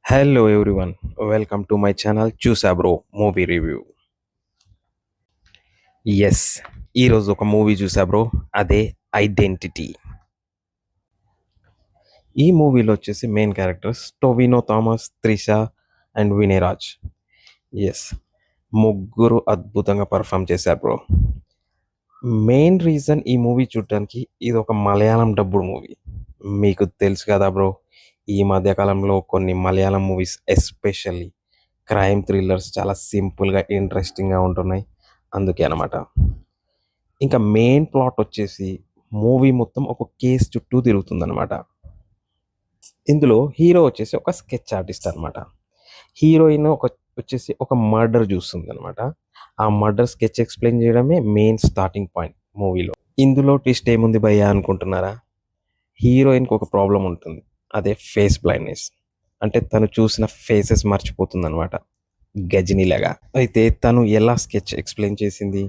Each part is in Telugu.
Hello everyone, welcome to my channel చూసా బ్రో మూవీ రివ్యూ. ఎస్, ఈరోజు ఒక మూవీ చూసా బ్రో, అదే ఐడెంటిటీ. ఈ మూవీలో వచ్చేసి main characters Tovino Thomas, Trisha and Vinayraj. Yes, ముగ్గురు అద్భుతంగా పర్ఫామ్ చేశారు బ్రో. మెయిన్ రీజన్ ఈ మూవీ చూడడానికి, ఇది ఒక మలయాళం డబ్బుడ్ మూవీ. మీకు తెలుసు కదా బ్రో, ఈ మధ్యకాలంలో కొన్ని Malayalam movies especially crime thrillers చాలా సింపుల్గా ఇంట్రెస్టింగ్గా ఉంటున్నాయి. అందుకే అనమాట. ఇంకా మెయిన్ ప్లాట్ వచ్చేసి మూవీ మొత్తం ఒక కేస్ చుట్టూ తిరుగుతుందనమాట. ఇందులో హీరో వచ్చేసి ఒక స్కెచ్ ఆర్టిస్ట్ అనమాట. హీరోయిన్ వచ్చేసి ఒక మర్డర్ చూస్తుంది అనమాట. ఆ మర్డర్ స్కెచ్ ఎక్స్ప్లెయిన్ చేయడమే మెయిన్ స్టార్టింగ్ పాయింట్ మూవీలో. ఇందులో ట్విస్ట్ ఏముంది భయ్యా అనుకుంటున్నారా? హీరోయిన్కి ఒక ప్రాబ్లం ఉంటుంది, అదే ఫేస్ బ్లైండ్నెస్. అంటే తను చూసిన ఫేసెస్ మర్చిపోతుంది అనమాట, గజనీలాగా. అయితే తను ఎలా స్కెచ్ ఎక్స్ప్లెయిన్ చేసింది,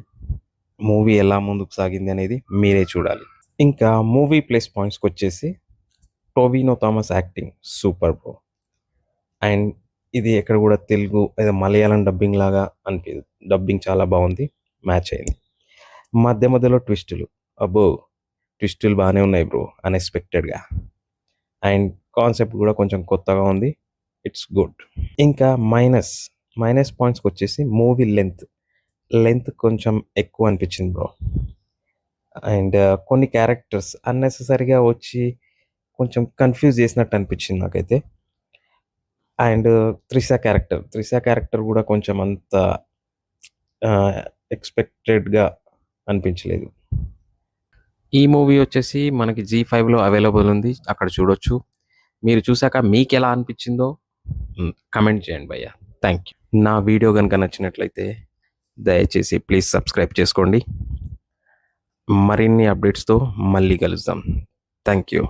మూవీ ఎలా ముందుకు సాగింది అనేది మీరే చూడాలి. ఇంకా మూవీ ప్లస్ పాయింట్స్కి వచ్చేసి Tovino Thomas acting super bro. And ఇది ఎక్కడ కూడా తెలుగు లేదా మలయాళం డబ్బింగ్ లాగా అనిపించదు. డబ్బింగ్ చాలా బాగుంది, మ్యాచ్ అయింది. మధ్య మధ్యలో ట్విస్టులు, అబ్బో ట్విస్టులు బాగానే ఉన్నాయి బ్రో, అన్ఎక్స్పెక్టెడ్గా. అండ్ కాన్సెప్ట్ కూడా కొంచెం కొత్తగా ఉంది, ఇట్స్ గుడ్. ఇంకా మైనస్ పాయింట్స్కి వచ్చేసి మూవీ లెంత్ కొంచెం ఎక్కువ అనిపించింది బ్రో. అండ్ కొన్ని క్యారెక్టర్స్ అన్నెసెసరీగా వచ్చి కొంచెం కన్ఫ్యూజ్ చేసినట్టు అనిపించింది నాకైతే. అండ్ త్రిష క్యారెక్టర్ కూడా కొంచెం అంత ఎక్స్పెక్టెడ్గా అనిపించలేదు. ఈ మూవీ వచ్చేసి మనకి G5లో అవైలబుల్ ఉంది, అక్కడ చూడొచ్చు. మీరు చూసాక మీకు ఎలా అనిపించిందో కమెంట్ చేయండి భయ్య. Thank you. నా వీడియో కనుక నచ్చినట్లయితే దయచేసి ప్లీజ్ సబ్స్క్రైబ్ చేసుకోండి. మరిన్ని అప్డేట్స్తో మళ్ళీ కలుద్దాం. Thank you.